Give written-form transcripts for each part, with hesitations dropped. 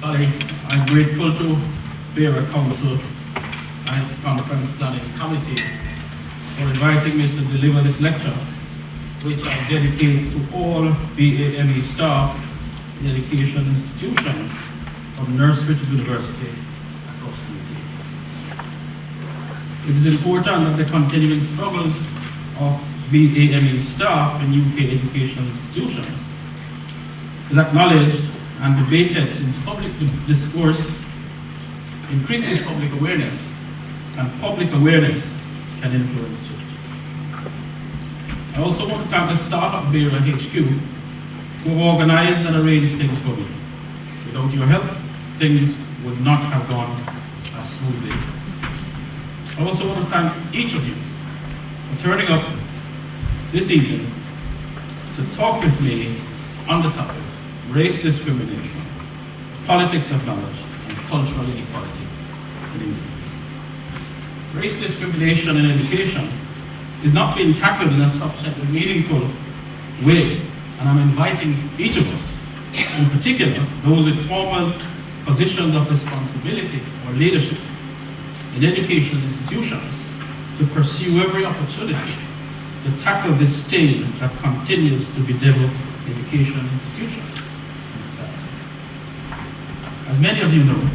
Colleagues, I'm grateful to BERA Council and its Conference Planning Committee for inviting me to deliver this lecture, which I dedicate to all BAME staff in education institutions from nursery to university across the UK. It is important that the continuing struggles of BAME staff in UK education institutions is acknowledged and debated, since public discourse increases public awareness, and public awareness can influence change. I also want to thank the staff at BERA HQ who have organized and arranged things for me. Without your help, things would not have gone as smoothly. I also want to thank each of you for turning up this evening to talk with me on the topic race discrimination, politics of knowledge, and cultural inequality in India. Race discrimination in education is not being tackled in a sufficiently meaningful way, and I'm inviting each of us, in particular those with formal positions of responsibility or leadership in education institutions, to pursue every opportunity to tackle this stain that continues to bedevil education institutions in society. As many of you know,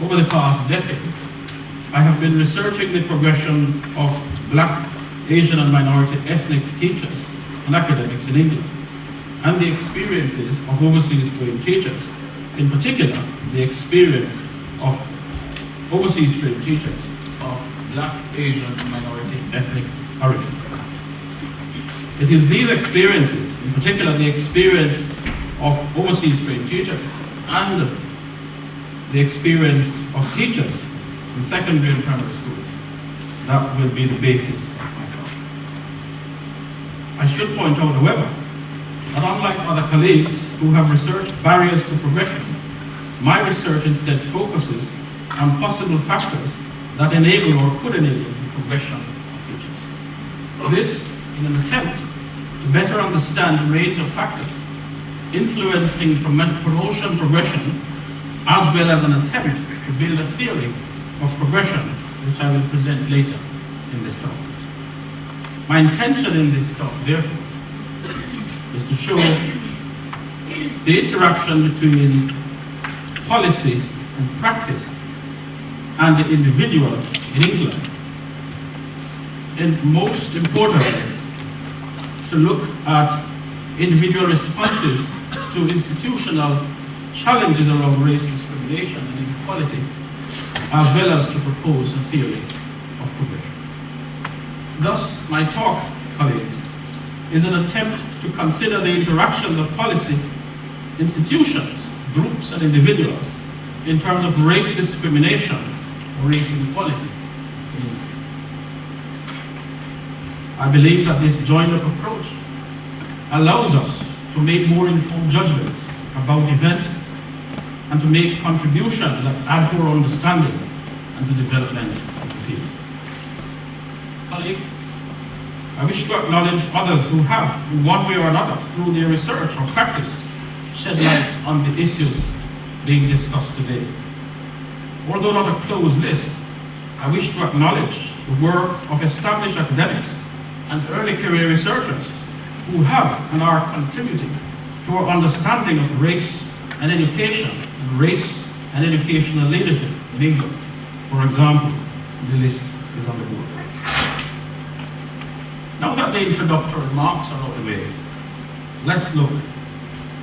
over the past decade, I have been researching the progression of Black, Asian, and minority ethnic teachers and academics in India, and the experiences of overseas trained teachers, in particular, the experience of overseas trained teachers of Black, Asian, and minority ethnic origin. It is these experiences, in particular the experience of overseas trained teachers and the experience of teachers in secondary and primary schools, that will be the basis of my talk. I should point out, however, that unlike other colleagues who have researched barriers to progression, my research instead focuses on possible factors that enable or could enable the progression of teachers. This in an attempt to better understand the range of factors influencing promotion progression, as well as an attempt to build a theory of progression, which I will present later in this talk. My intention in this talk, therefore, is to show the interaction between policy and practice and the individual in England, and most importantly, to look at individual responses to institutional challenges around race discrimination and inequality, as well as to propose a theory of progression. Thus, my talk, colleagues, is an attempt to consider the interactions of policy, institutions, groups, and individuals in terms of race discrimination or race inequality. I believe that this joined-up approach allows us to make more informed judgments about events and to make contributions that add to our understanding and to development of the field. Colleagues, I wish to acknowledge others who have, in one way or another, through their research or practice, shed light on the issues being discussed today. Although not a closed list, I wish to acknowledge the work of established academics and early career researchers who have and are contributing to our understanding of race and education, and race and educational leadership in England. For example, the list is on the board. Now that the introductory remarks are out of the way, let's look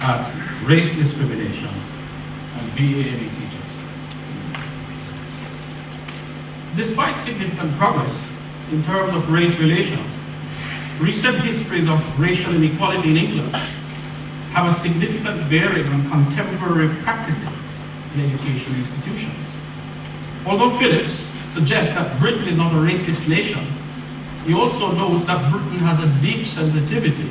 at race discrimination and BAME teachers. Despite significant progress in terms of race relations, recent histories of racial inequality in England have a significant bearing on contemporary practices in education institutions. Although Phillips suggests that Britain is not a racist nation, he also notes that Britain has a deep sensitivity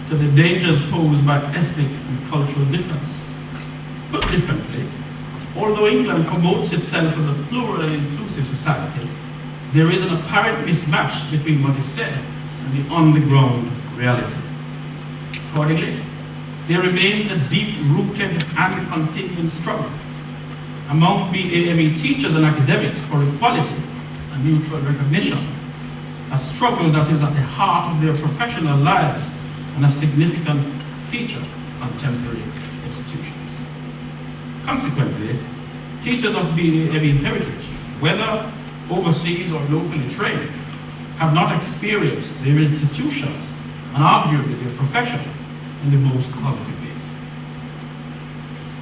to the dangers posed by ethnic and cultural difference. Put differently, although England promotes itself as a plural and inclusive society, there is an apparent mismatch between what is said and the on-the-ground reality. Accordingly, there remains a deep-rooted and continuing struggle among BAME teachers and academics for equality and mutual recognition, a struggle that is at the heart of their professional lives and a significant feature of contemporary institutions. Consequently, teachers of BAME heritage, whether overseas or locally trained, have not experienced their institutions and arguably their profession in the most positive ways.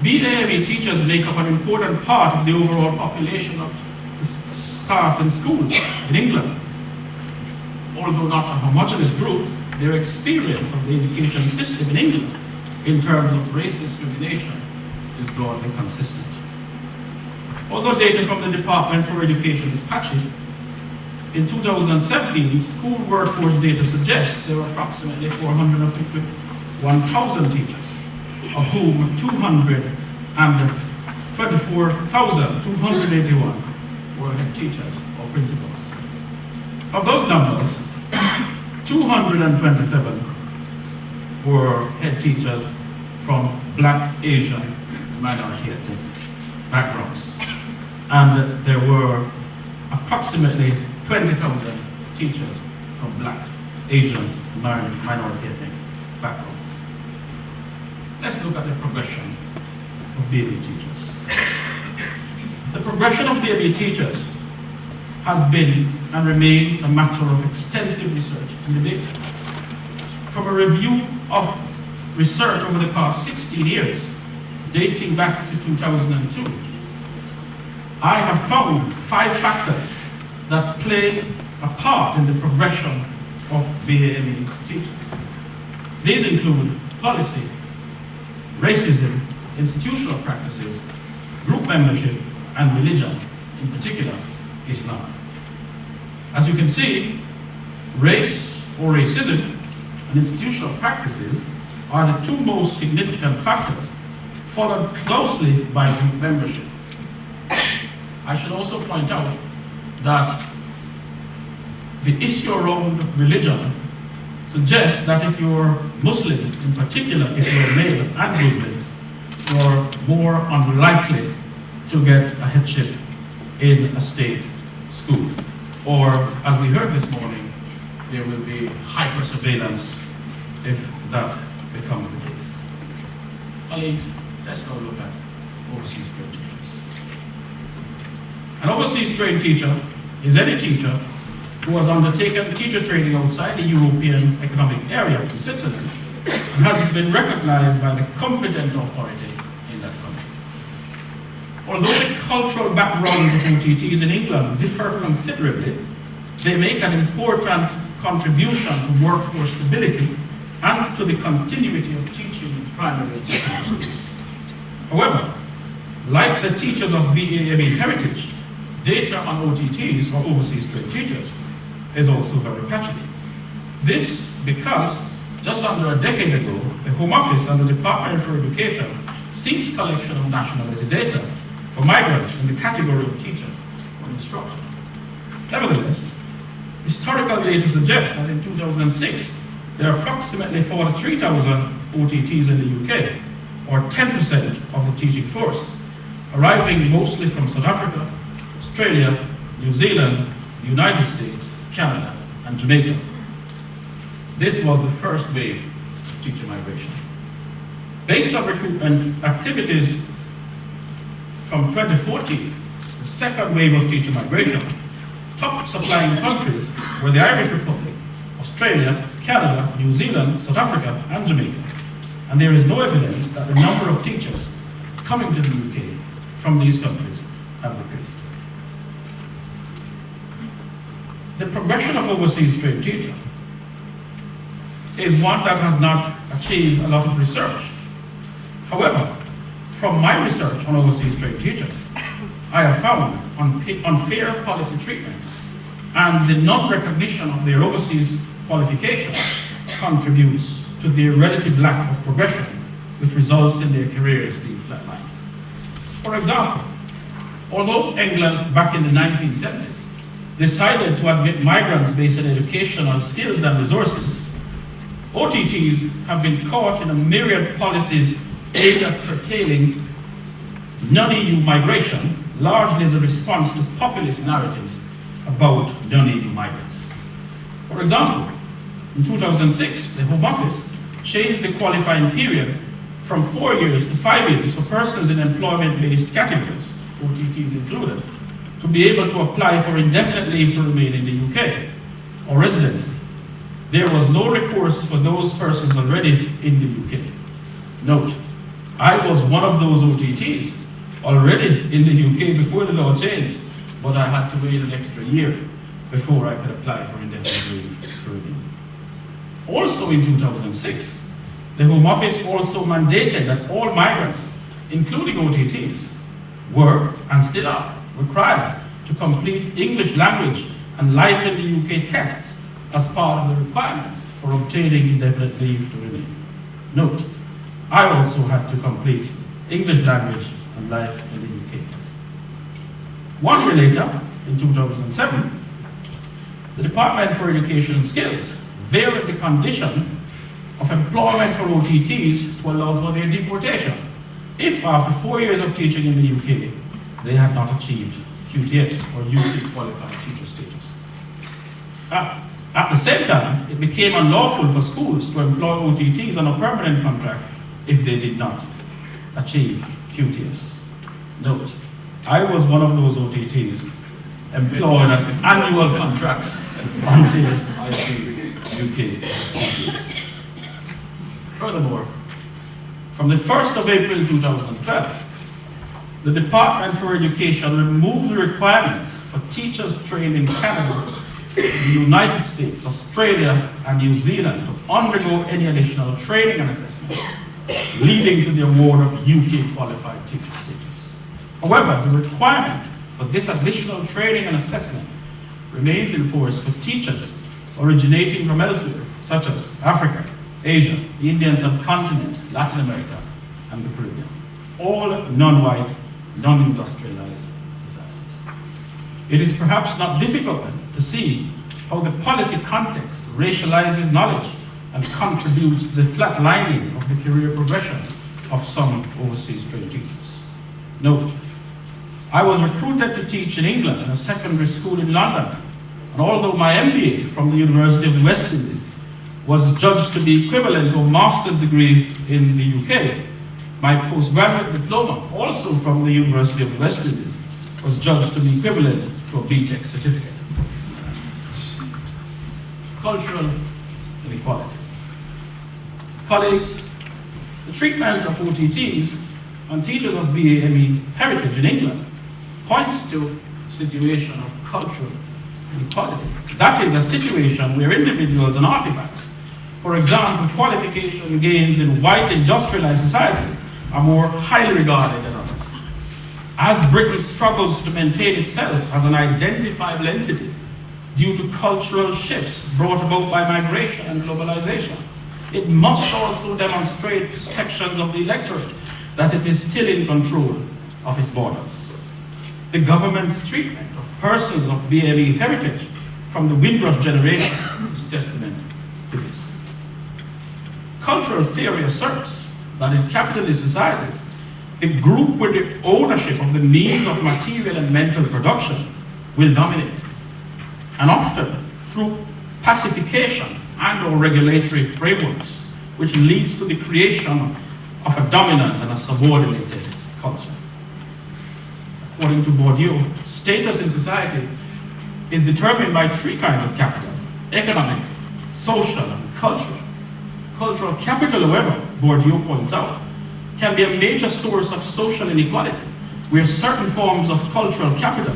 BAME teachers make up an important part of the overall population of the staff in schools in England. Although not a homogeneous group, their experience of the education system in England in terms of race discrimination is broadly consistent. Although data from the Department for Education is patchy, in 2017, school workforce data suggests there were approximately 451,000 teachers, of whom 224,281 were head teachers or principals. Of those numbers, 227 were head teachers from Black, Asian, minority ethnic backgrounds. And there were approximately 20,000 teachers from Black, Asian, minority ethnic backgrounds. Let's look at the progression of BAME teachers. The progression of BAME teachers has been and remains a matter of extensive research and debate. From a review of research over the past 16 years, dating back to 2002, I have found 5 factors that play a part in the progression of BAME teachers. These include policy, racism, institutional practices, group membership, and religion, in particular, Islam. As you can see, race or racism and institutional practices are the 2 most significant factors, followed closely by group membership. I should also point out that the issue around religion suggests that if you're Muslim, in particular if you're male and Muslim, you're more unlikely to get a headship in a state school. Or, as we heard this morning, there will be hyper-surveillance if that becomes the case. Colleagues, let's now look at overseas trained teachers. An overseas trained teacher is any teacher who has undertaken teacher training outside the European Economic Area in Switzerland and has been recognized by the competent authority in that country. Although the cultural backgrounds of OTTs in England differ considerably, they make an important contribution to workforce stability and to the continuity of teaching in primary and secondary schools. However, like the teachers of BAME heritage, data on OTTs, or overseas trained teachers, is also very patchy. This because just under a decade ago, the Home Office and the Department for Education ceased collection of nationality data for migrants in the category of teacher or instructor. Nevertheless, historical data suggests that in 2006, there are approximately 43,000 OTTs in the UK, or 10% of the teaching force, arriving mostly from South Africa, Australia, New Zealand, the United States, Canada, and Jamaica. This was the first wave of teacher migration. Based on recruitment activities from 2014, the second wave of teacher migration, top supplying countries were the Irish Republic, Australia, Canada, New Zealand, South Africa, and Jamaica. And there is no evidence that the number of teachers coming to the UK from these countries have decreased. The progression of overseas trained teaching is one that has not achieved a lot of research. However, from my research on overseas trained teachers, I have found unfair policy treatment and the non-recognition of their overseas qualifications contributes to their relative lack of progression, which results in their careers being flatlined. For example, although England back in the 1970s decided to admit migrants based on educational skills and resources, OTTs have been caught in a myriad policies aimed at curtailing non-EU migration largely as a response to populist narratives about non-EU migrants. For example, in 2006, the Home Office changed the qualifying period from 4 years to 5 years for persons in employment-based categories, OTTs included, to be able to apply for indefinite leave to remain in the UK or residency. There was no recourse for those persons already in the UK. Note, I was one of those OTTs already in the UK before the law changed, but I had to wait an extra year before I could apply for indefinite leave to remain. Also in 2006, the Home Office also mandated that all migrants, including OTTs, were and still are required to complete English language and life in the UK tests as part of the requirements for obtaining indefinite leave to remain. Note, I also had to complete English language and life in the UK tests. 1 year later, in 2007, the Department for Education and Skills varied the condition of employment for OTTs to allow for their deportation if after 4 years of teaching in the UK, they had not achieved QTS or UK qualified teacher status. At the same time, it became unlawful for schools to employ OTTs on a permanent contract if they did not achieve QTS. Note, I was one of those OTTs employed on annual contracts until I achieved UK QTS. Furthermore, from the 1st of April 2012, the Department for Education removed the requirements for teachers trained in Canada, the United States, Australia, and New Zealand to undergo any additional training and assessment, leading to the award of UK qualified teacher status. However, the requirement for this additional training and assessment remains in force for teachers originating from elsewhere, such as Africa, Asia, the Indian subcontinent, Latin America, and the Caribbean. All non-white, non-industrialized societies. It is perhaps not difficult to see how the policy context racializes knowledge and contributes to the flatlining of the career progression of some overseas trained teachers. Note, I was recruited to teach in England in a secondary school in London, and although my MBA from the University of the West Indies was judged to be equivalent to a master's degree in the UK, my postgraduate diploma, also from the University of the West Indies, was judged to be equivalent to a BTEC certificate. Cultural inequality. Colleagues, the treatment of OTTs and teachers of BAME heritage in England points to a situation of cultural inequality. That is a situation where individuals and artifacts, for example, qualification gains in white industrialized societies, are more highly regarded than others. As Britain struggles to maintain itself as an identifiable entity due to cultural shifts brought about by migration and globalization, it must also demonstrate to sections of the electorate that it is still in control of its borders. The government's treatment of persons of BAME heritage from the Windrush generation is testament to this. Cultural theory asserts that in capitalist societies, the group with the ownership of the means of material and mental production will dominate, and often through pacification and or regulatory frameworks, which leads to the creation of a dominant and a subordinated culture. According to Bourdieu, status in society is determined by three kinds of capital: economic, social, and cultural. Cultural capital, however, Bourdieu points out, can be a major source of social inequality, where certain forms of cultural capital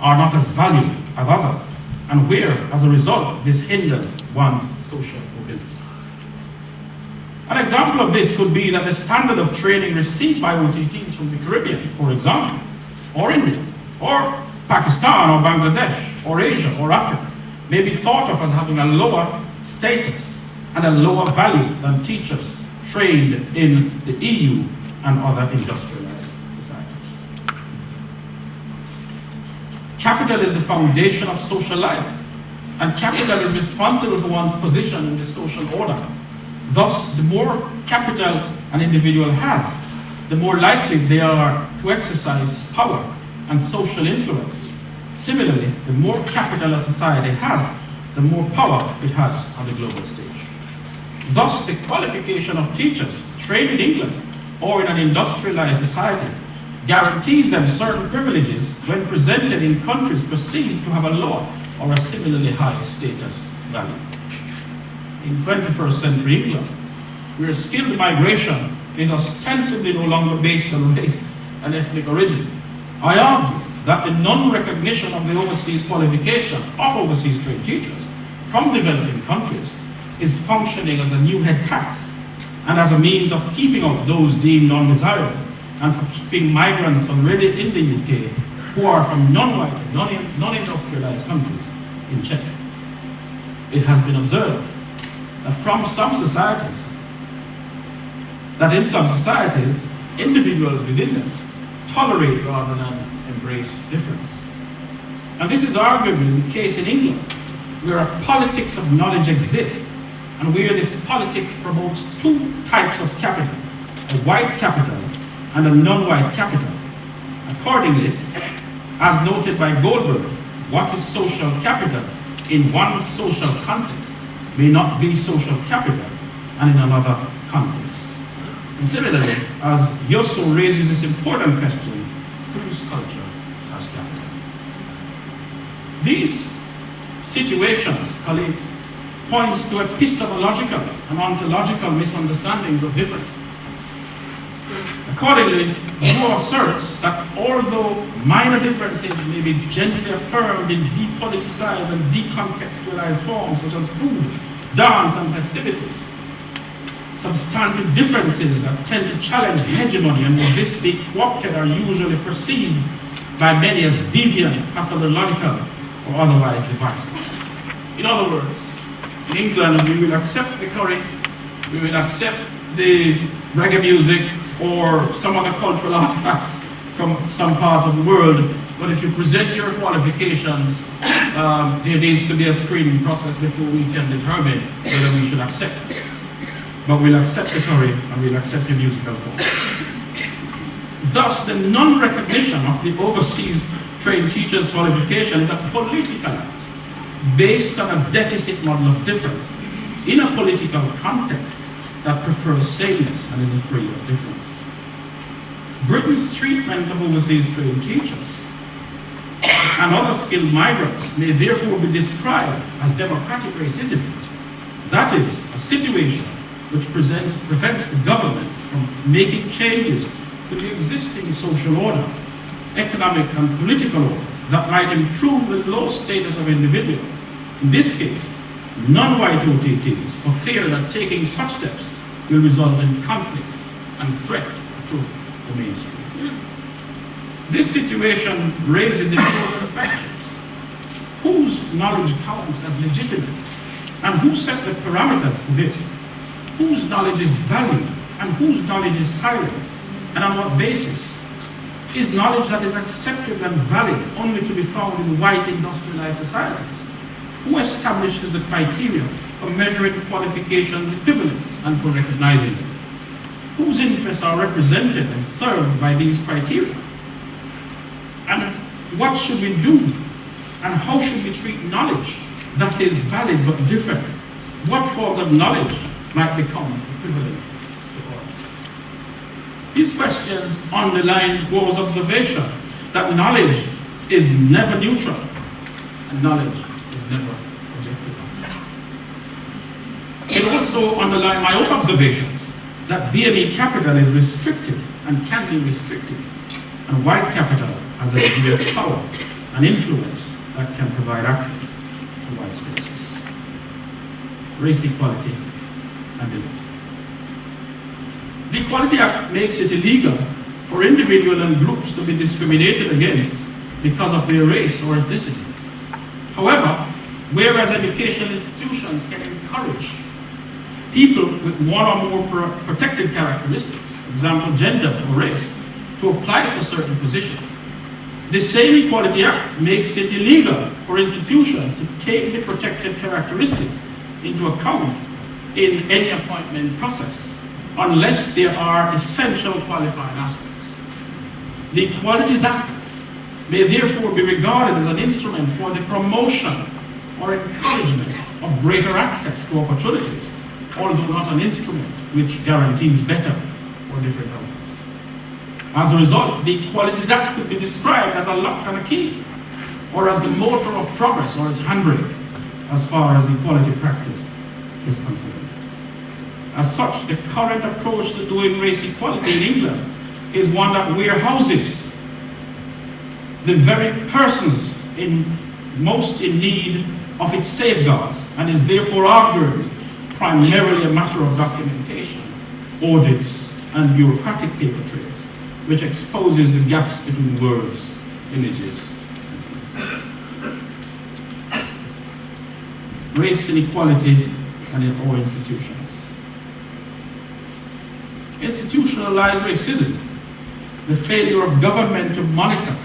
are not as valued as others, and where, as a result, this hinders one's social mobility. An example of this could be that the standard of training received by OTTs from the Caribbean, for example, or India, or Pakistan, or Bangladesh, or Asia, or Africa, may be thought of as having a lower status and a lower value than teachers trained in the EU and other industrialized societies. Capital is the foundation of social life, and capital is responsible for one's position in the social order. Thus, the more capital an individual has, the more likely they are to exercise power and social influence. Similarly, the more capital a society has, the more power it has on the global stage. Thus, the qualification of teachers trained in England or in an industrialized society guarantees them certain privileges when presented in countries perceived to have a lower or a similarly high status value. In 21st century England, where skilled migration is ostensibly no longer based on race and ethnic origin, I argue that the non-recognition of the overseas qualification of overseas trained teachers from developing countries is functioning as a new head tax and as a means of keeping out those deemed undesirable and for keeping migrants already in the UK who are from non-white, non-industrialized countries in check. It has been observed that in some societies, individuals within them tolerate rather than embrace difference. And this is arguably the case in England, where a politics of knowledge exists and where this politic promotes two types of capital, a white capital and a non-white capital. Accordingly, as noted by Goldberg, what is social capital in one social context may not be social capital and in another context. And similarly, as Yosso raises this important question, whose culture has capital? These situations, colleagues, points to epistemological and ontological misunderstandings of difference. Accordingly, Moore asserts that although minor differences may be gently affirmed in depoliticized and decontextualized forms such as food, dance, and festivities, substantive differences that tend to challenge hegemony and resist being co-opted are usually perceived by many as deviant, pathological, or otherwise divisive. In other words, in England, we will accept the curry, we will accept the reggae music or some other cultural artifacts from some parts of the world, but if you present your qualifications, there needs to be a screening process before we can determine whether we should accept it. But we'll accept the curry and we'll accept the musical form. Thus, the non-recognition of the overseas trained teacher's qualification is a political act based on a deficit model of difference in a political context that prefers sameness and is afraid of difference. Britain's treatment of overseas trained teachers and other skilled migrants may therefore be described as democratic racism. That is, a situation which prevents the government from making changes to the existing social order, economic and political order that might improve the low status of individuals, in this case, non-white OTTs, for fear that taking such steps will result in conflict and threat to the mainstream. This situation raises important questions. Whose knowledge counts as legitimate? And who set the parameters for this? Whose knowledge is valued and whose knowledge is silenced? And on what basis? Is knowledge that is accepted and valid only to be found in white industrialized societies? Who establishes the criteria for measuring qualifications equivalence and for recognizing them? Whose interests are represented and served by these criteria? And what should we do? And how should we treat knowledge that is valid but different? What forms of knowledge might become equivalent to ours? These questions underline Gore's observation that knowledge is never neutral and knowledge is never objective. It also underlines my own observations that BME capital is restricted and can be restrictive, and white capital has a degree of power and influence that can provide access to white spaces. Race equality and limit. The Equality Act makes it illegal for individuals and groups to be discriminated against because of their race or ethnicity. However, whereas educational institutions can encourage people with one or more protected characteristics, for example, gender or race, to apply for certain positions, the same Equality Act makes it illegal for institutions to take the protected characteristics into account in any appointment process unless there are essential qualifying aspects. The Equalities Act may therefore be regarded as an instrument for the promotion or encouragement of greater access to opportunities, although not an instrument which guarantees better or different outcomes. As a result, the Equalities Act could be described as a lock and a key, or as the motor of progress or its handbrake, as far as equality practice is concerned. As such, the current approach to doing race equality in England is one that warehouses the very persons most in need of its safeguards, and is therefore arguably primarily a matter of documentation, audits, and bureaucratic paper trails, which exposes the gaps between words, images, and deeds. Race inequality and in all institutions. Institutionalized racism, the failure of government to monitor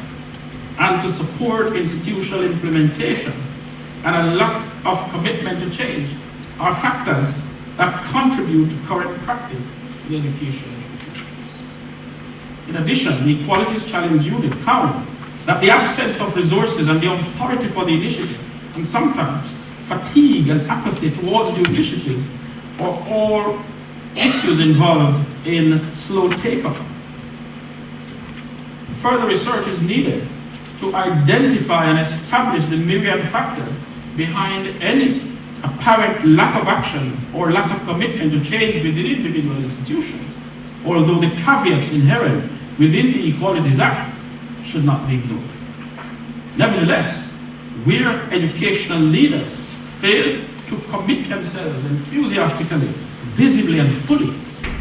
and to support institutional implementation, and a lack of commitment to change are factors that contribute to current practice in education institutions. In addition, the Equalities Challenge Unit found that the absence of resources and the authority for the initiative, and sometimes fatigue and apathy towards the initiative, are all issues involved in slow take-up. Further research is needed to identify and establish the myriad factors behind any apparent lack of action or lack of commitment to change within individual institutions, although the caveats inherent within the Equalities Act should not be ignored. Nevertheless, where educational leaders fail to commit themselves enthusiastically, visibly and fully,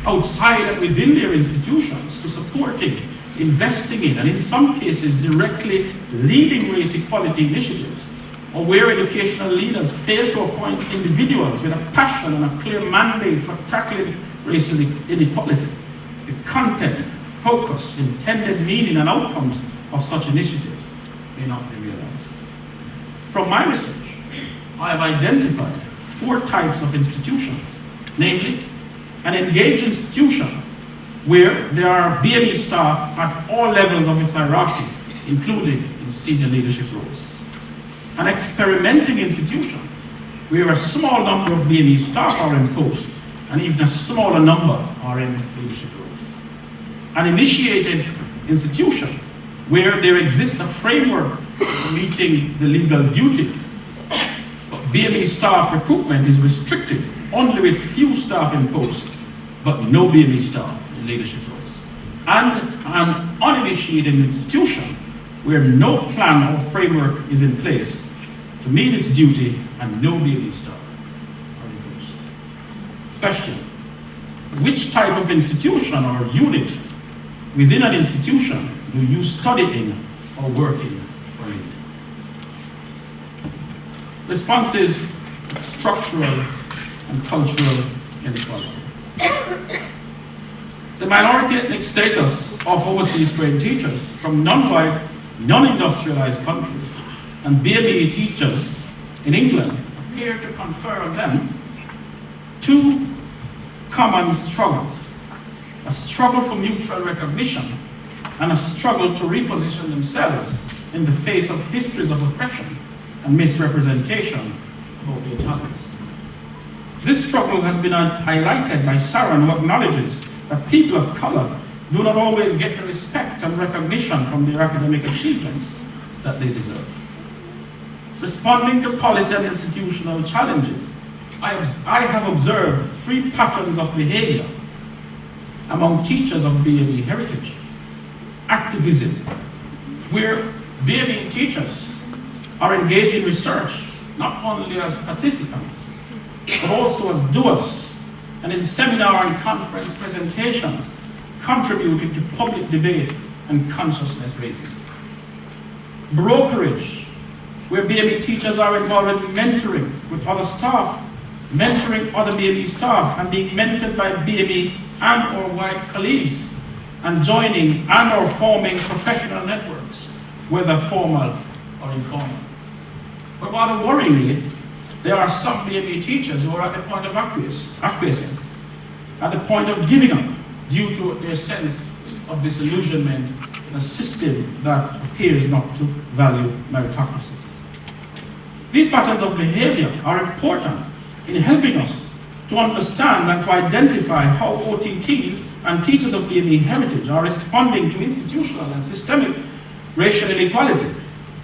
outside and within their institutions to supporting, investing in, and in some cases directly leading race equality initiatives, or where educational leaders fail to appoint individuals with a passion and a clear mandate for tackling racial inequality, the content, focus, intended meaning, and outcomes of such initiatives may not be realized. From my research, I have identified 4 types of institutions, namely, an engaged institution where there are BME staff at all levels of its hierarchy, including in senior leadership roles. An experimenting institution where a small number of BME staff are in post, and even a smaller number are in leadership roles. An initiated institution where there exists a framework for meeting the legal duty, but BME staff recruitment is restricted only with few staff in post, but no BME staff in leadership roles. And an uninitiated institution where no plan or framework is in place to meet its duty and no BME staff are in post. Question: which type of institution or unit within an institution do you study in or work in or lead? Response is structural and cultural inequality. The minority ethnic status of overseas trained teachers from non-white, non-industrialized countries and BME teachers in England appear to confer on them 2 common struggles: a struggle for mutual recognition and a struggle to reposition themselves in the face of histories of oppression and misrepresentation about their talents. This struggle has been highlighted by Saran, who acknowledges that people of color do not always get the respect and recognition from their academic achievements that they deserve. Responding to policy and institutional challenges, I have observed 3 patterns of behavior among teachers of BME heritage. Activism, where BME teachers are engaged in research, not only as participants, but also as doers, and in seminar and conference presentations, contributing to public debate and consciousness raising. Brokerage, where BME teachers are involved in mentoring with other staff, mentoring other BME staff, and being mentored by BME and or white colleagues, and joining and or forming professional networks, whether formal or informal. But rather worryingly, there are some BME teachers who are at the point of acquiescence, at the point of giving up due to their sense of disillusionment in a system that appears not to value meritocracy. These patterns of behavior are important in helping us to understand and to identify how OTTs and teachers of BME heritage are responding to institutional and systemic racial inequality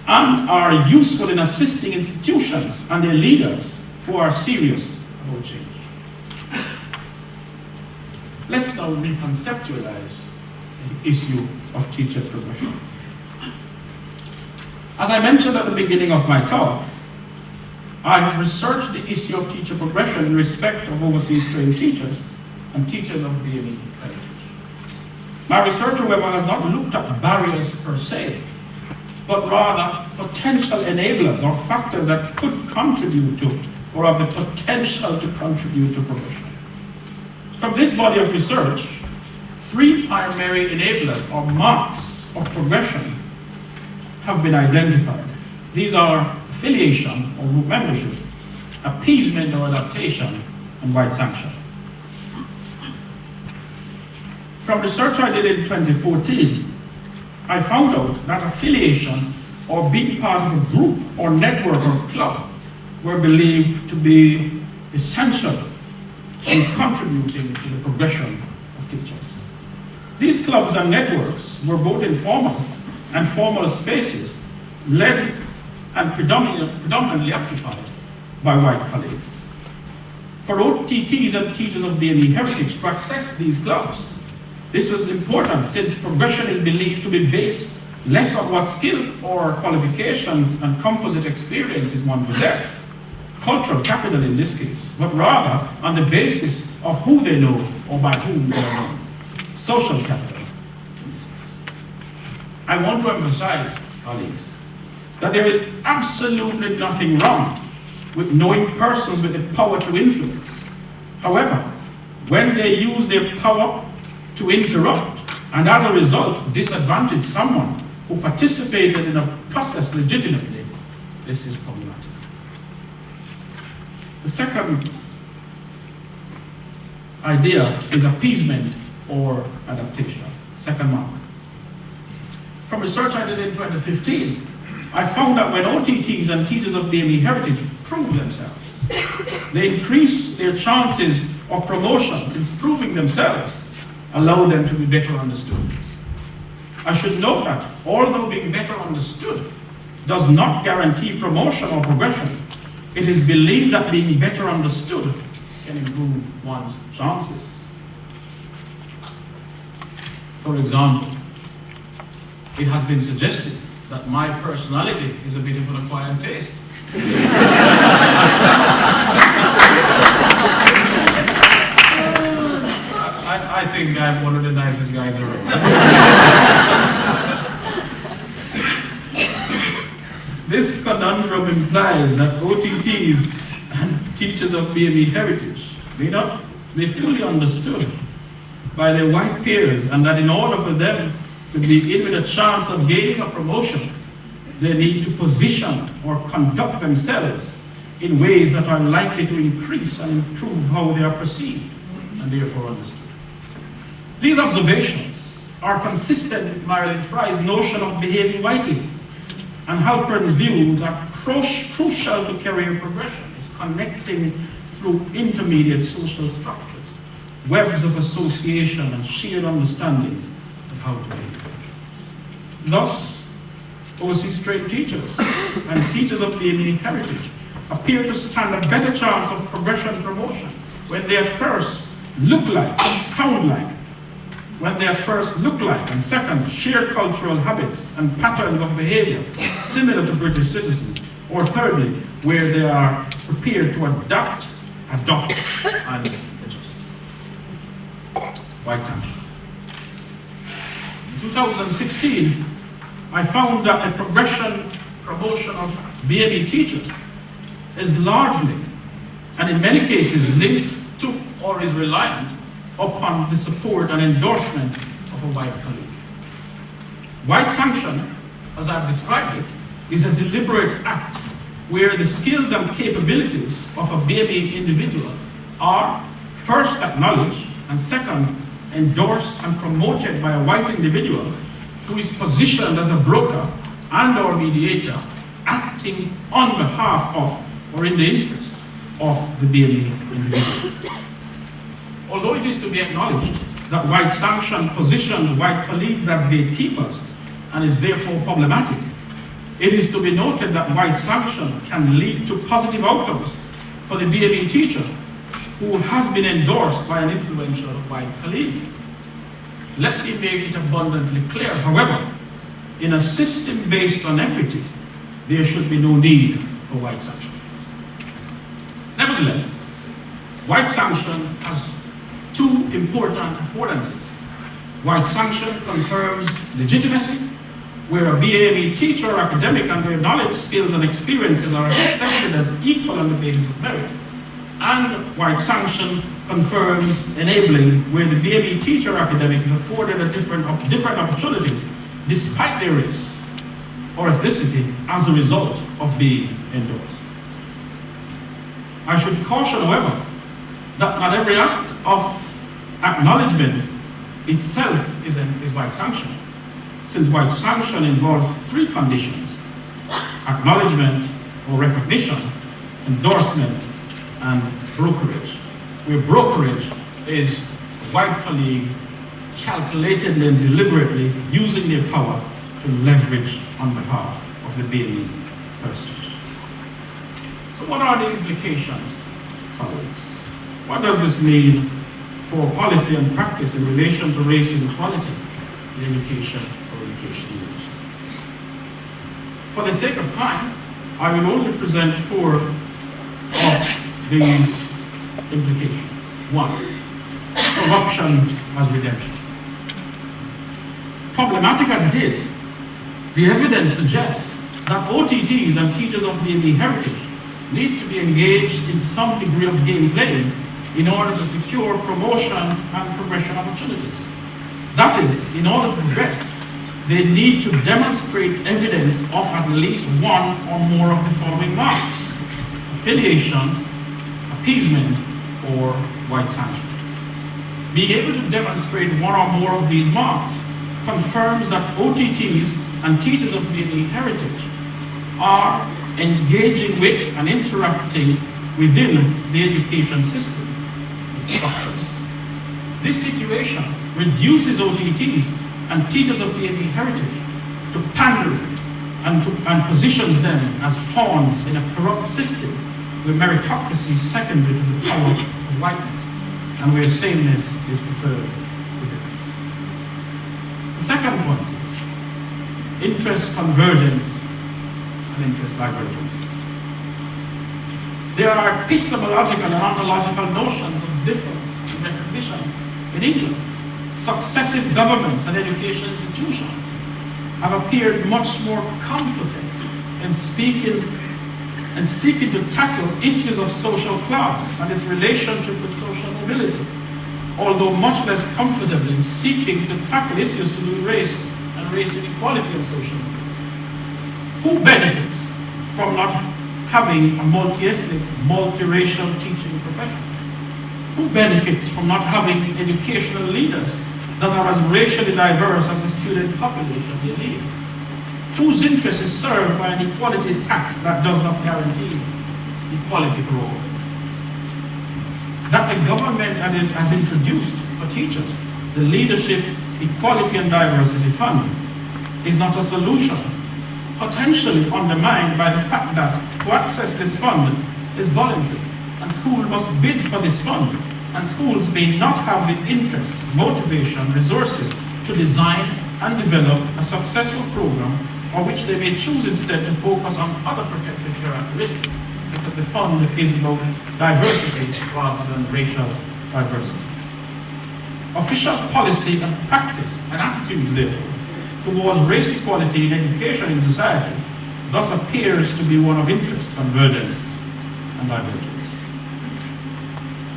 and are useful in assisting institutions and their leaders who are serious about change. Let's now reconceptualize the issue of teacher progression. As I mentioned at the beginning of my talk, I have researched the issue of teacher progression in respect of overseas trained teachers and teachers of BME heritage. My research, however, has not looked at barriers per se, but rather potential enablers or factors that could contribute to or have the potential to contribute to progression. From this body of research, 3 primary enablers or marks of progression have been identified. These are affiliation or group membership, appeasement or adaptation, and white sanction. From research I did in 2014, I found out that affiliation or being part of a group or network or club were believed to be essential in contributing to the progression of teachers. These clubs and networks were both informal and formal spaces, led and predominantly occupied by white colleagues. For OTTs and teachers of BME heritage to access these clubs, this was important since progression is believed to be based less on what skills or qualifications and composite experiences one possesses, cultural capital in this case, but rather on the basis of who they know or by whom they are known, social capital in this case. I want to emphasize, colleagues, that there is absolutely nothing wrong with knowing persons with the power to influence. However, when they use their power to interrupt and as a result disadvantage someone who participated in a process legitimately, this is problematic. The second idea is appeasement or adaptation, second mark. From research I did in 2015, I found that when OTTs and teachers of BME heritage prove themselves, they increase their chances of promotion since proving themselves allow them to be better understood. I should note that although being better understood does not guarantee promotion or progression, it is believed that being better understood can improve one's chances. For example, it has been suggested that my personality is a bit of an acquired taste. I think I'm one of the nicest guys around. This conundrum implies that OTTs and teachers of BME heritage may not be fully understood by their white peers, and that in order for them to be in with a chance of gaining a promotion, they need to position or conduct themselves in ways that are likely to increase and improve how they are perceived and therefore understood. These observations are consistent with Marilyn Fry's notion of behaving rightly and Halpern's view that crucial to career progression is connecting through intermediate social structures, webs of association and shared understandings of how to behave. Thus, overseas trained teachers and teachers of BME heritage appear to stand a better chance of progression and promotion when they at first look like and sound like, and second, share cultural habits and patterns of behavior similar to British citizens, or thirdly, where they are prepared to adapt, adopt, and adjust. White sanction. In 2016, I found that the promotion of BME teachers is largely, and in many cases, linked to or is reliant upon the support and endorsement of a white colleague. White sanction, as I've described it, is a deliberate act where the skills and capabilities of a BME individual are first acknowledged and second, endorsed and promoted by a white individual who is positioned as a broker and or mediator, acting on behalf of or in the interest of the BME individual. Although it is to be acknowledged that white sanction positions white colleagues as gatekeepers and is therefore problematic, it is to be noted that white sanction can lead to positive outcomes for the BME teacher who has been endorsed by an influential white colleague. Let me make it abundantly clear, however, in a system based on equity, there should be no need for white sanction. Nevertheless, white sanction has two important affordances. White sanction confirms legitimacy, where a BME teacher or academic and their knowledge, skills, and experiences are accepted as equal on the basis of merit. And white sanction confirms enabling, where the BME teacher or academic is afforded different opportunities despite their race or ethnicity as a result of being endorsed. I should caution, however, that not every act of acknowledgement itself is white sanction, since white sanction involves three conditions: acknowledgement or recognition, endorsement, and brokerage, where brokerage is a white colleague calculatedly and deliberately using their power to leverage on behalf of the BME person. So what are the implications, colleagues? What does this mean for policy and practice in relation to race inequality in education or education leadership? For the sake of time, I will only present four of these implications. One, corruption as redemption. Problematic as it is, the evidence suggests that OTTs and teachers of BME heritage need to be engaged in some degree of game playing in order to secure promotion and progression opportunities. That is, in order to progress, they need to demonstrate evidence of at least one or more of the following marks: affiliation, appeasement, or white sanction. Being able to demonstrate one or more of these marks confirms that OTTs and teachers of BME heritage are engaging with and interacting within the education system structures. This situation reduces OTTs and teachers of BME heritage to pandering and positions them as pawns in a corrupt system where meritocracy is secondary to the power of whiteness and where sameness is preferred to difference. The second point is interest convergence and interest divergence. There are epistemological and ontological notions of difference and recognition in England. Successive governments and education institutions have appeared much more confident in speaking and seeking to tackle issues of social class and its relationship with social mobility, although much less comfortably in seeking to tackle issues to do with race and race inequality and social mobility. Who benefits from not having a multi-ethnic, multiracial teaching profession? Who benefits from not having educational leaders that are as racially diverse as the student population they lead? Whose interest is served by an Equality Act that does not guarantee equality for all? That the government has introduced for teachers the Leadership, Equality and Diversity Fund is not a solution, potentially undermined by the fact that to access this fund is voluntary, and schools must bid for this fund, and schools may not have the interest, motivation, resources to design and develop a successful program, or which they may choose instead to focus on other protected characteristics, because the fund is about diversity rather than racial diversity. Official policy and practice and attitudes, therefore, towards race equality in education in society thus appears to be one of interest, convergence, and divergence.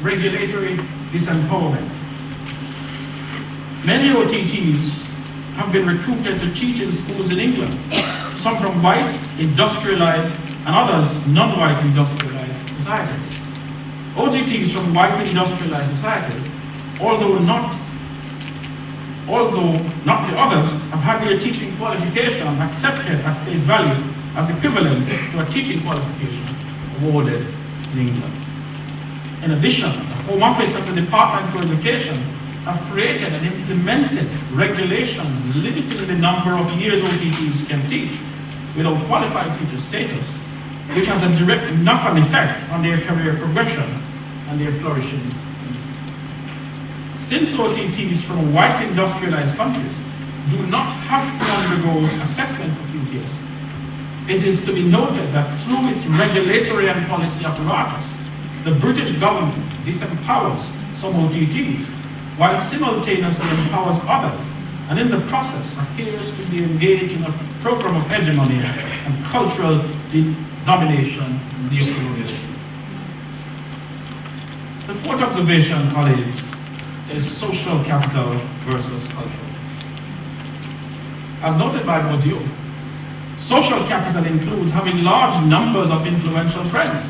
Regulatory disempowerment. Many OTTs have been recruited to teach in schools in England, some from white, industrialized, and others non-white industrialized societies. OTTs from white industrialized societies although not the others, have had their teaching qualification accepted at face value as equivalent to a teaching qualification awarded in England. In addition, the Home Office of the Department for Education have created and implemented regulations limiting the number of years OTTs can teach without qualified teacher status, which has a direct knock-on effect on their career progression and their flourishing in the system. Since OTTs from white industrialized countries do not have to undergo assessment for QTS, it is to be noted that through its regulatory and policy apparatus, the British government disempowers some OTTs while simultaneously empowers others, and in the process appears to be engaged in a program of hegemony and cultural domination and neocolonialism. The fourth observation, colleagues, is social capital versus cultural. As noted by Bourdieu, social capital includes having large numbers of influential friends,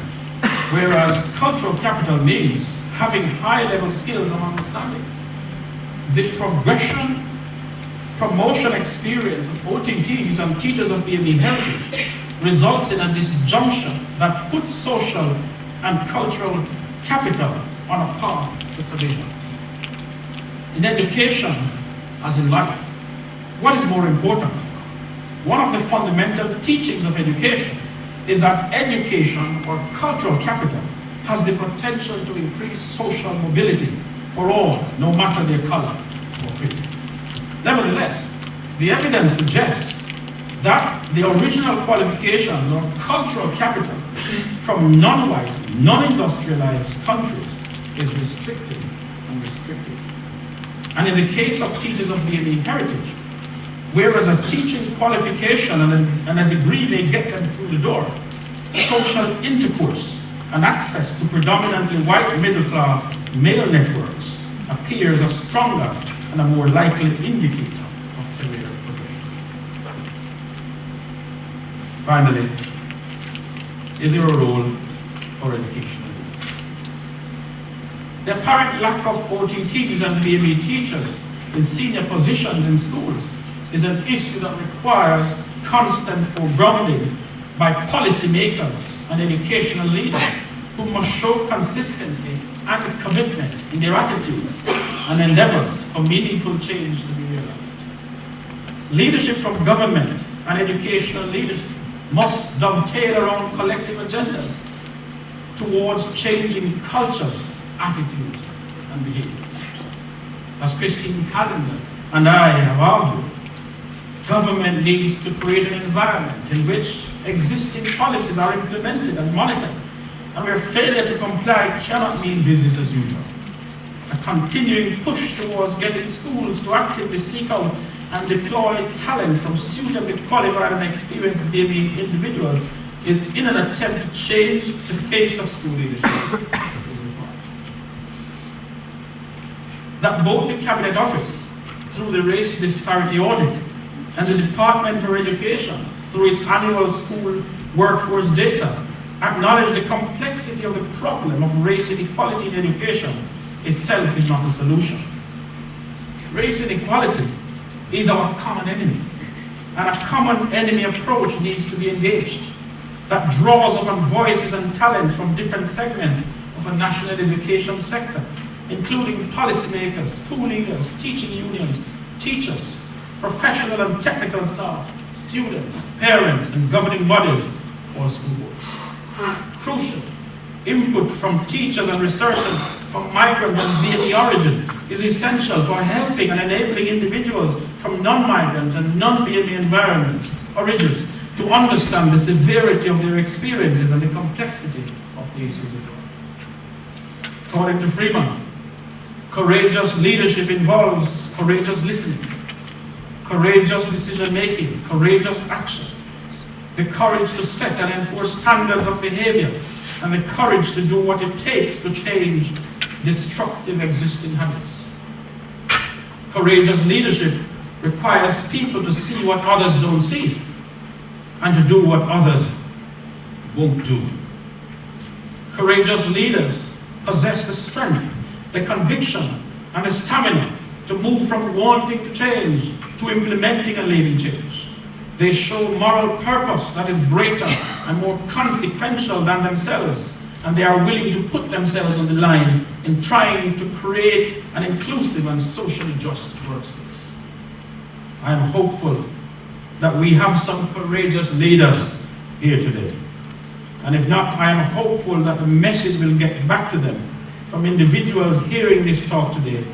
whereas cultural capital means having high-level skills and understandings. The promotion experience of OTTs and teachers of BME heritage results in a disjunction that puts social and cultural capital on a path to provision. In education, as in life, what is more important? One of the fundamental teachings of education is that education or cultural capital has the potential to increase social mobility for all, no matter their color or creed. Nevertheless, the evidence suggests that the original qualifications or cultural capital from non-white, non-industrialized countries is restricted and restrictive. And in the case of teachers of BME heritage, whereas a teaching qualification and a degree may get them through the door, social intercourse and access to predominantly white middle-class male networks appears a stronger and a more likely indicator of career progression. Finally, is there a role for education? The apparent lack of OTTs and BME teachers in senior positions in schools is an issue that requires constant foregrounding by policymakers and educational leaders who must show consistency and commitment in their attitudes and endeavors for meaningful change to be realized. Leadership from government and educational leaders must dovetail around collective agendas towards changing cultures, attitudes, and behaviors. As Christine Callender and I have argued, government needs to create an environment in which existing policies are implemented and monitored, and where failure to comply cannot mean business as usual. A continuing push towards getting schools to actively seek out and deploy talent from suitably qualified and experienced BME individuals in an attempt to change the face of school leadership is required. That both the Cabinet Office, through the Race Disparity Audit, and the Department for Education, through its annual school workforce data, acknowledge the complexity of the problem of race inequality in education itself is not a solution. Race inequality is our common enemy, and a common enemy approach needs to be engaged that draws upon voices and talents from different segments of a national education sector, including policymakers, school leaders, teaching unions, teachers, professional and technical staff, students, parents, and governing bodies or school boards. Crucial, input from teachers and researchers from migrant and BME origin is essential for helping and enabling individuals from non-migrant and non-BME environments, origins, to understand the severity of their experiences and the complexity of the issues involved. According to Freeman, courageous leadership involves courageous listening, courageous decision-making, courageous action, the courage to set and enforce standards of behavior, and the courage to do what it takes to change destructive existing habits. Courageous leadership requires people to see what others don't see, and to do what others won't do. Courageous leaders possess the strength, the conviction, and the stamina to move from wanting to change to implementing and leading change. They show moral purpose that is greater and more consequential than themselves, and they are willing to put themselves on the line in trying to create an inclusive and socially just workspace. I am hopeful that we have some courageous leaders here today. And if not, I am hopeful that the message will get back to them from individuals hearing this talk today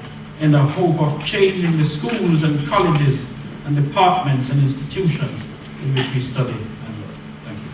in the hope of changing the schools and colleges and departments and institutions in which we study and work. Thank you.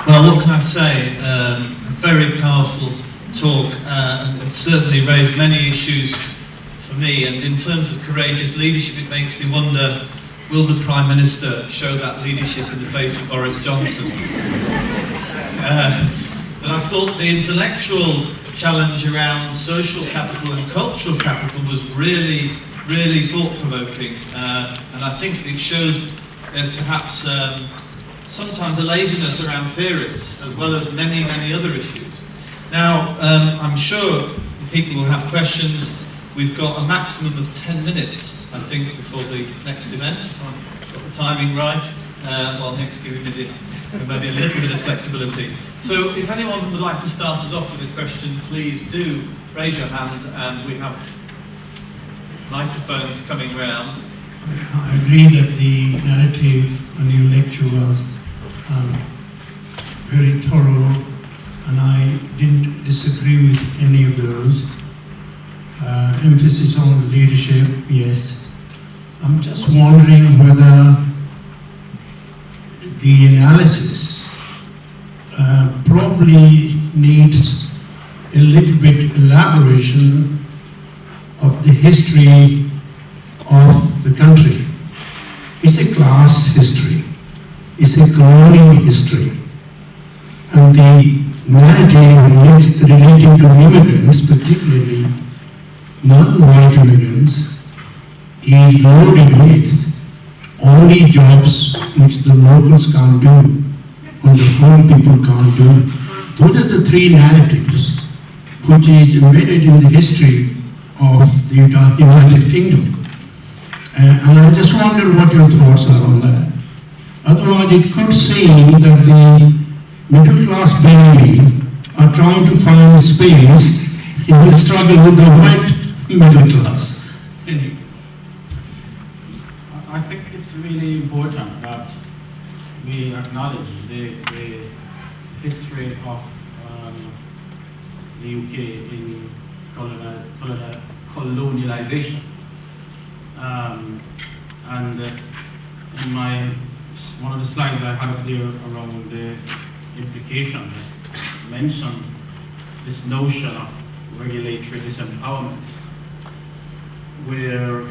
Well, what can I say? A very powerful talk, and it certainly raised many issues for me. And in terms of courageous leadership, it makes me wonder, will the Prime Minister show that leadership in the face of Boris Johnson? But I thought the intellectual challenge around social capital and cultural capital was really, really thought-provoking. And I think it shows there's perhaps sometimes a laziness around theorists, as well as many, many other issues. Now, I'm sure people will have questions. We've got a maximum of 10 minutes, I think, before the next event, if I've got the timing right. Well, Nick's giving me maybe a little bit of flexibility. So if anyone would like to start us off with a question, please do raise your hand, and we have microphones coming round. I agree that the narrative on your lecture was very thorough, and I didn't disagree with any of those. Emphasis on leadership, yes. I'm just wondering whether the analysis probably needs a little bit elaboration of the history of the country. It's a class history, it's a colonial history, and the narrative relating to immigrants, particularly non-white immigrants, is loaded with only jobs which the locals can't do, or the home people can't do. Those are the three narratives which is embedded in the history of the United Kingdom. And I just wonder what your thoughts are on that. Otherwise, it could seem that the middle-class family are trying to find space in the struggle with the white middle class. I think it's really important that we acknowledge the history of the UK in colonialization. And in one of the slides I had up there around the implications, I mentioned this notion of regulatory disempowerment, where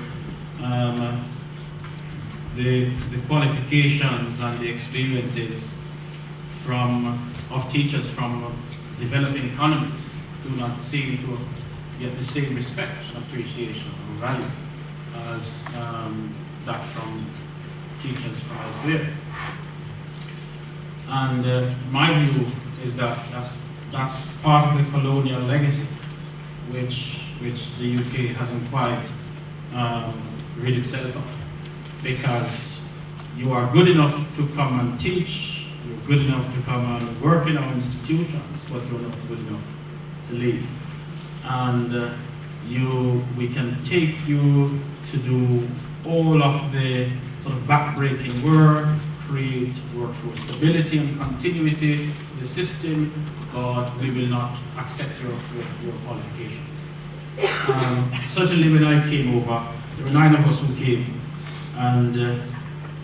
the qualifications and the experiences of teachers from developing economies do not seem to get the same respect and appreciation or value as that from teachers from elsewhere. And my view is that that's part of the colonial legacy, which the UK hasn't quite rid itself of. Because you are good enough to come and teach, you're good enough to come and work in our institutions, but you're not good enough to lead. And we can take you to do all of the sort of back-breaking work, create workforce stability and continuity in the system, but we will not accept your qualifications. Certainly when I came over, there were 9 of us who came, and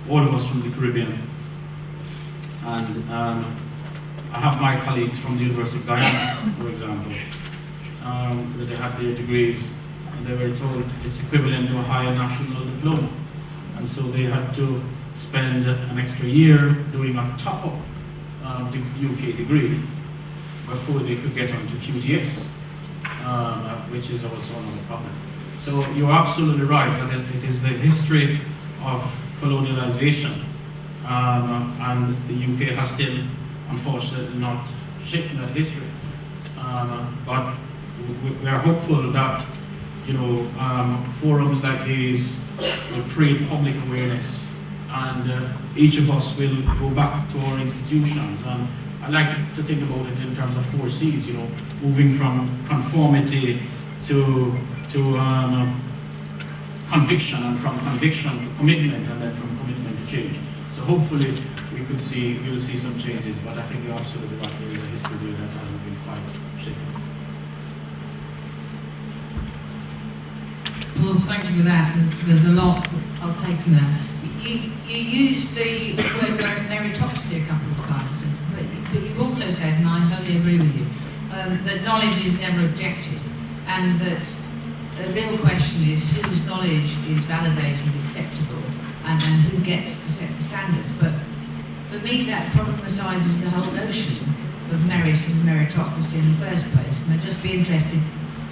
all of us from the Caribbean. And I have my colleagues from the University of Guyana, for example, that they have their degrees, and they were told it's equivalent to a higher national diploma. And so they had to spend an extra year doing a top-up the UK degree before they could get onto QTS. which is also another problem. So you're absolutely right that it is the history of colonialization, and the UK has still, unfortunately, not shaped that history. But we are hopeful that, you know, forums like these will create public awareness, and each of us will go back to our institutions. And I like to think about it in terms of 4 C's, you know, moving from conformity to conviction, and from conviction to commitment, and then from commitment to change. So hopefully we'll see some changes, but I think you're absolutely right, there is a history there that hasn't been quite shaken. Well, thank you for that. There's a lot that I'll take from that. You used the word meritocracy a couple of times, but you also said, and I wholly agree with you, that knowledge is never objective, and that the real question is whose knowledge is validated, acceptable, and who gets to set the standards. But for me, that problematizes the whole notion of merit and meritocracy in the first place, and I'd just be interested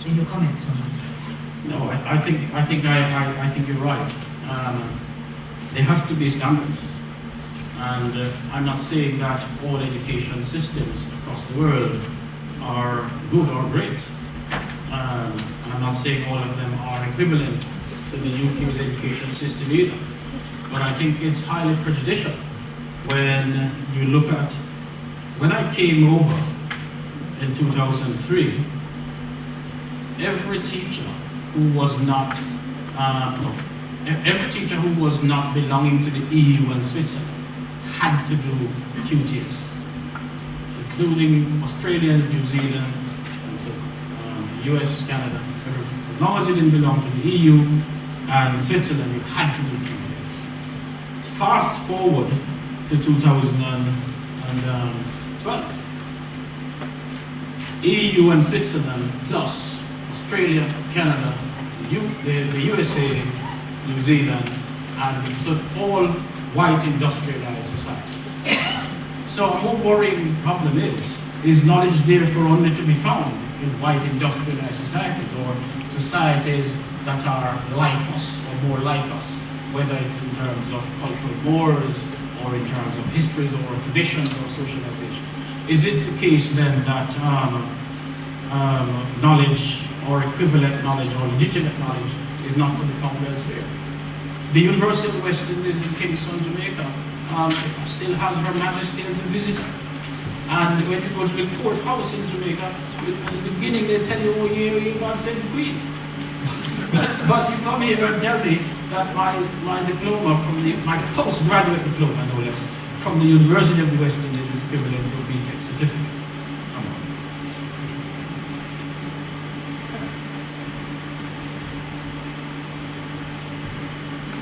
in your comments on that. No, I think you're right. There has to be standards, and I'm not saying that all education systems across the world are good or great. And I'm not saying all of them are equivalent to the UK's education system either. But I think it's highly prejudicial when you look at, when I came over in 2003, every teacher who was not, every teacher who was not belonging to the EU and Switzerland had to do QTS, including Australia, New Zealand, and so US, Canada, everything. As long as you didn't belong to the EU and Switzerland, you had to do QTS. Fast forward to 2012. EU and Switzerland plus Australia, Canada, the USA, New Zealand, and so all white industrialized societies. So a more worrying problem is knowledge therefore only to be found in white industrialized societies, or societies that are like us or more like us, whether it's in terms of cultural mores or in terms of histories or traditions or socialization. Is it the case then that knowledge or equivalent knowledge or legitimate knowledge is not to be found elsewhere? The University of the West Indies in Kingston, Jamaica, still has Her Majesty as a visitor. And when you go to the courthouse in Jamaica, at the beginning they tell you, oh, you God save the Queen. But you come here and tell me that my diploma from my postgraduate diploma, no less, from the University of the West Indies is equivalent to a BTEC certificate. Come on.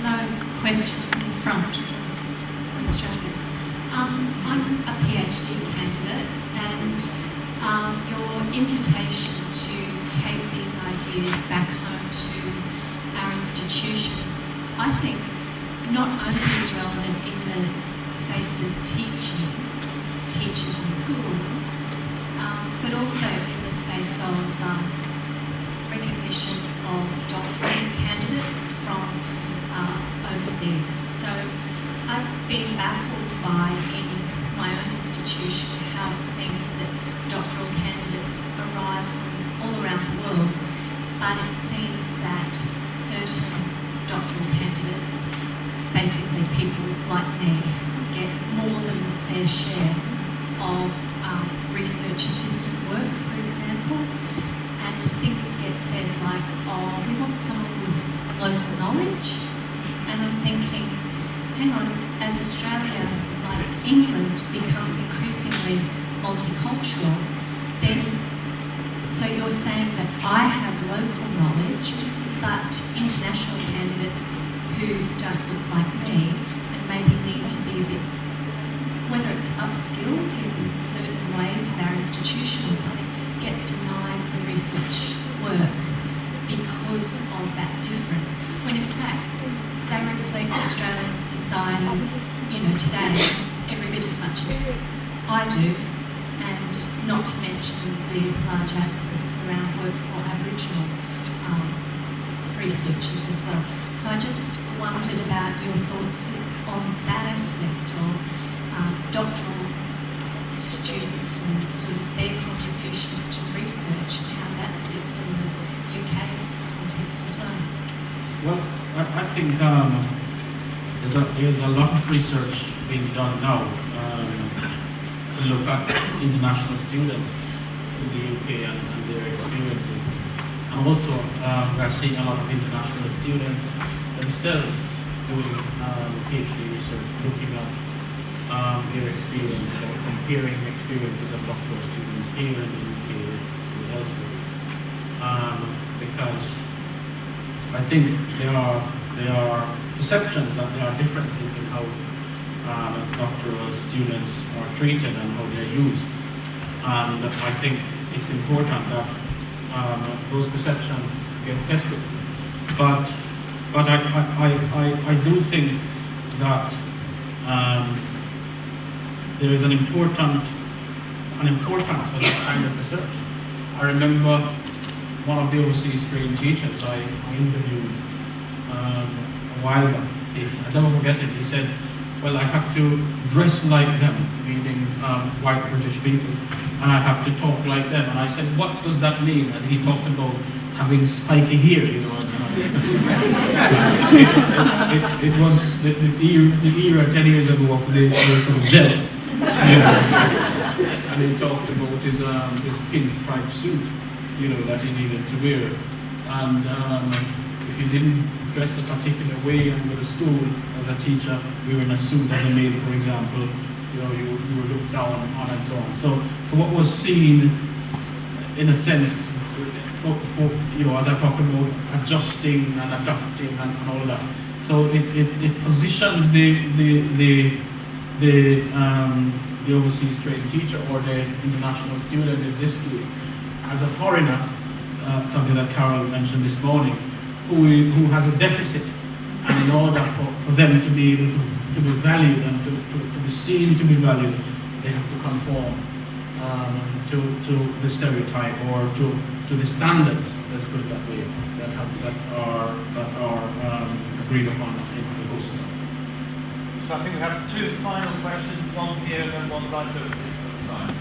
Hello, question in the front from Australia. I'm a PhD candidate, and your invitation to take these ideas back home to our institutions, I think, not only is relevant in the space of teachers and schools, but also in the space of recognition of doctoral candidates from overseas. So I've been baffled by, in my own institution, how it seems that doctoral candidates arrive from all around the world, but it seems that certain doctoral candidates, basically people like me, get more than the fair share of research assistant work, for example, and things get said like, oh, we want someone with local knowledge, and I'm thinking, hang on, as Australia, like England, becomes increasingly multicultural, then, so you're saying that I have local knowledge, but international candidates who don't look like me and maybe need to be a bit, whether it's upskilled in certain ways in our institution or something, get denied the research work because of that difference, when in fact they reflect Australian society, today every bit as much as I do, and not to mention the large absence around work for Aboriginal researchers as well. So I just wondered about your thoughts on that aspect of doctoral students and sort of their contributions to research and how that sits in the UK context as well. Well, I think there's a lot of research being done now to look at international students in the UK and their experiences. And also, we are seeing a lot of international students themselves doing PhD research, looking at their experiences or comparing experiences of doctoral students here in the UK with elsewhere. Because I think there are perceptions that there are differences in how doctoral students are treated and how they're used. And I think it's important that those perceptions get tested. But I do think that there is an importance for that kind of research. I remember one of the overseas trained teachers I interviewed a while back. I never forget it. He said, "Well, I have to dress like them," meaning white British people, "and I have to talk like them." And I said, "What does that mean?" And he talked about having spiky hair, you know. It was the era 10 years ago of the sort of gel, you know. And he talked about his pinstripe suit, you know, that he needed to wear. And if you didn't dress a particular way and go to school as a teacher, wearing a suit as a maid, for example, you know, you were looked down on and so on. So what was seen, in a sense, for you know, as I talk about adjusting and adapting and all that. So it positions the overseas trained teacher or the international student in this case as a foreigner, something that Carol mentioned this morning, who has a deficit, and in order for them to be able to be valued and to be seen to be valued, they have to conform to the stereotype or to the standards, let's put it that way, that are agreed upon in the whole society. So I think we have two final questions, one here and one right over the side.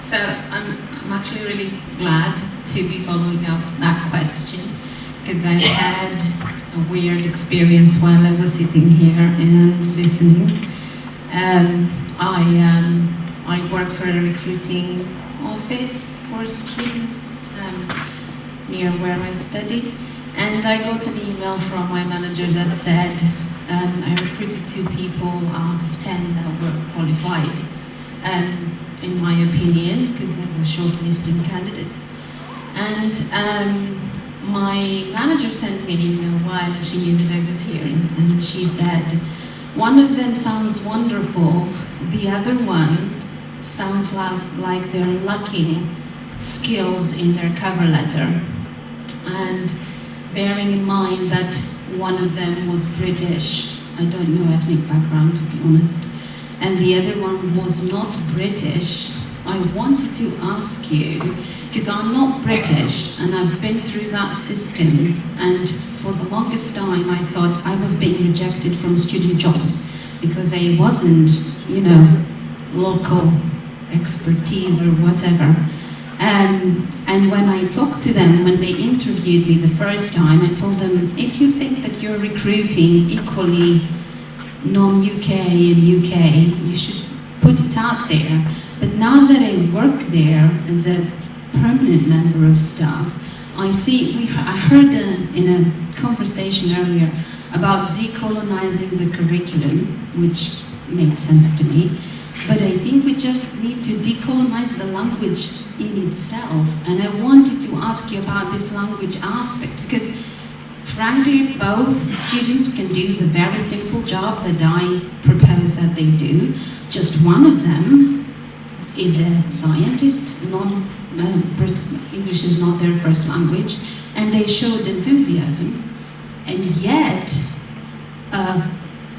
So I'm actually really glad to be following up that question, because I had a weird experience while I was sitting here and listening. I work for a recruiting office for students near where I studied, and I got an email from my manager that said I recruited 2 people out of 10 that were qualified, in my opinion, because they were shortlisted candidates. And my manager sent me an email while she knew that I was here, and she said, "One of them sounds wonderful, the other one sounds like they're lacking skills in their cover letter." And bearing in mind that one of them was British, I don't know ethnic background to be honest, and the other one was not British, I wanted to ask you, because I'm not British and I've been through that system, and for the longest time I thought I was being rejected from student jobs because I wasn't, you know, local expertise or whatever. And when I talked to them, when they interviewed me the first time, I told them, if you think that you're recruiting equally non-UK and UK, you should put it out there. But now that I work there as a permanent member of staff, I heard in a conversation earlier about decolonizing the curriculum, which made sense to me. But I think we just need to decolonize the language in itself. And I wanted to ask you about this language aspect, because frankly, both students can do the very simple job that I propose that they do. Just one of them is a scientist, English is not their first language, and they showed enthusiasm. And yet, a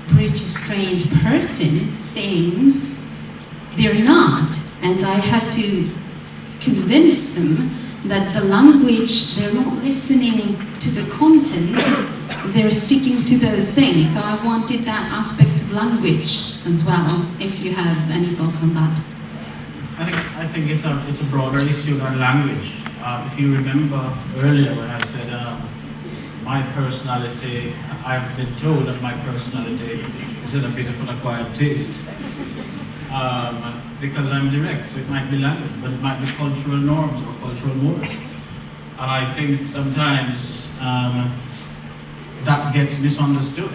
British trained person thinks they're not, and I had to convince them that the language, they're not listening to the content, they're sticking to those things. So I wanted that aspect of language as well, if you have any thoughts on that. I think it's a broader issue than language. If you remember earlier when I said my personality, I've been told that my personality is in a bit of an acquired taste. Because I'm direct, so it might be language, but it might be cultural norms or cultural mores. And I think sometimes that gets misunderstood.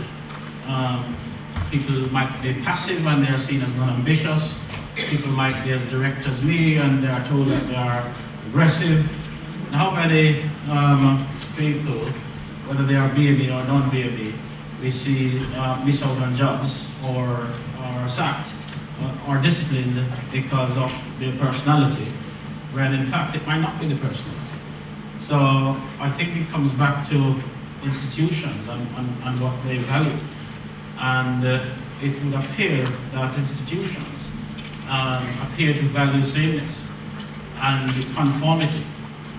People might be passive and they are seen as non-ambitious. People might be as direct as me and they are told that they are aggressive. And how many people, whether they are BME or non-BME, we see miss out on jobs or sacked or disciplined because of their personality, when in fact it might not be the personality. So I think it comes back to institutions and what they value. And it would appear that institutions appear to value sameness and conformity.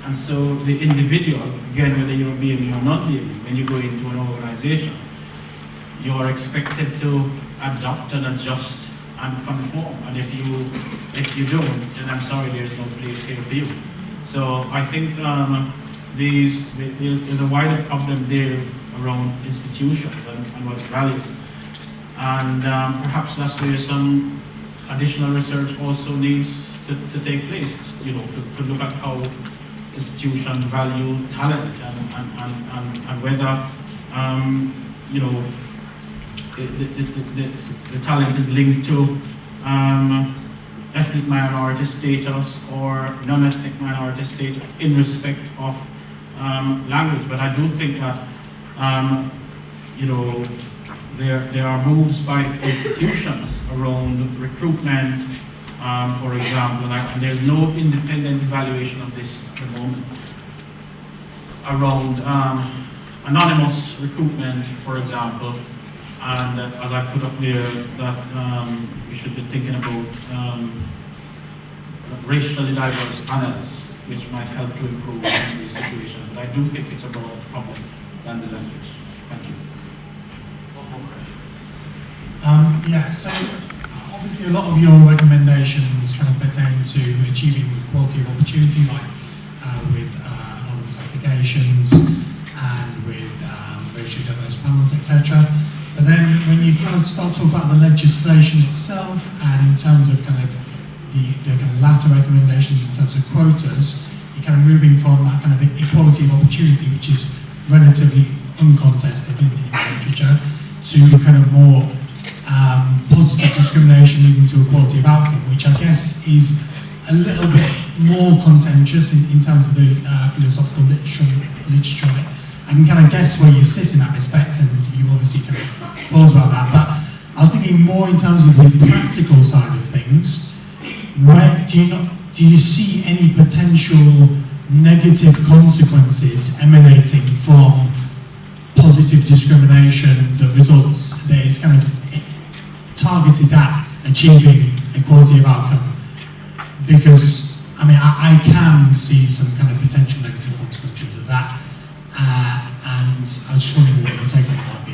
And so the individual, again, whether you're BME or not BME, when you go into an organization, you're expected to adapt and adjust and conform. And if you don't, then I'm sorry, there's no place here for you. So I think there's a wider problem there around institutions and what it values. And perhaps that's where some additional research also needs to take place, you know, to look at how institutions value talent and whether, you know, the talent is linked to ethnic minority status or non-ethnic minority status in respect of language. But I do think that, you know, there are moves by institutions around recruitment, for example, and there's no independent evaluation of this at the moment, around anonymous recruitment, for example. And as I put up there, that we should be thinking about racially diverse panels, which might help to improve some of these situations. But I do think it's a broader problem than the language. Thank you. Yeah, so obviously a lot of your recommendations kind of pertain to achieving equality of opportunity, like with anonymous applications and with racially diverse panels, etc. But then when you kind of start talking about the legislation itself and in terms of kind of the kind of latter recommendations in terms of quotas, you're kind of moving from that kind of equality of opportunity, which is relatively uncontested in literature, to kind of more positive discrimination leading to equality of outcome, which I guess is a little bit more contentious in terms of the philosophical literature. I can kind of guess where you sit in that respect, and you obviously kind of thought about that. But I was thinking more in terms of the practical side of things. Where do you see any potential negative consequences emanating from positive discrimination that results that is kind of targeted at achieving equality of outcome? Because I mean, I can see some kind of potential negative consequences of that, and I was just wondering what your take on that might be.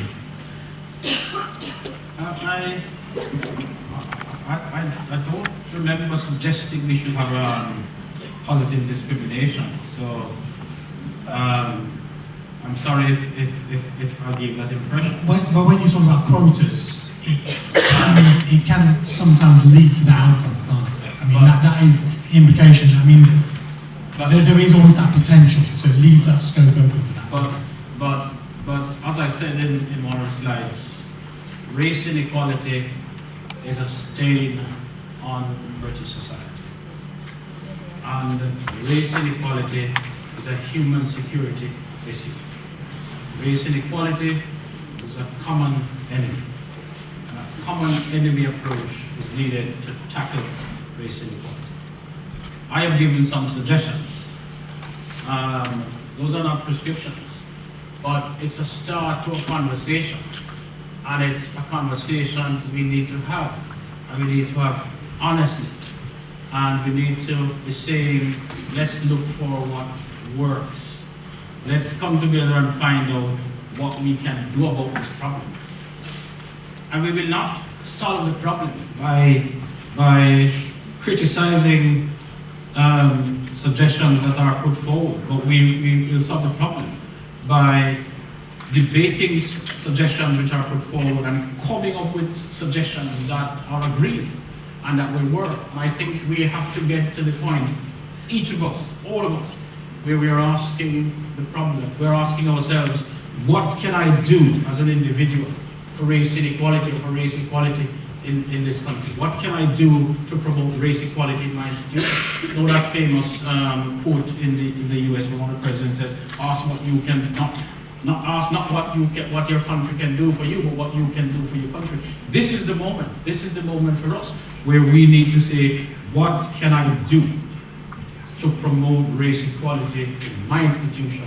I don't remember suggesting we should have positive discrimination. So I'm sorry if I gave that impression. But when you talk about quotas, it can sometimes lead to that outcome, can't it? I mean, that is the implication. I mean, there is always that potential, so it leaves that scope open for that. But as I said in one of the slides, race inequality is a stain on British society. And race inequality is a human security issue. Race inequality is a common enemy. And a common enemy approach is needed to tackle race inequality. I have given some suggestions. Those are not prescriptions, but it's a start to a conversation. And it's a conversation we need to have. And we need to have honestly. And we need to be saying, let's look for what works. Let's come together and find out what we can do about this problem. And we will not solve the problem by criticizing suggestions that are put forward, but we will solve the problem by debating suggestions which are put forward and coming up with suggestions that are agreed and that will work. And I think we have to get to the point, each of us, all of us, where we are asking the problem, we're asking ourselves, what can I do as an individual for race inequality or for race equality in this country? What can I do to promote race equality in my institution? You know that famous quote in the US where one of the presidents says, ask what you can not what your country can do for you, but what you can do for your country. This is the moment. This is the moment for us where we need to say, what can I do to promote race equality in my institution,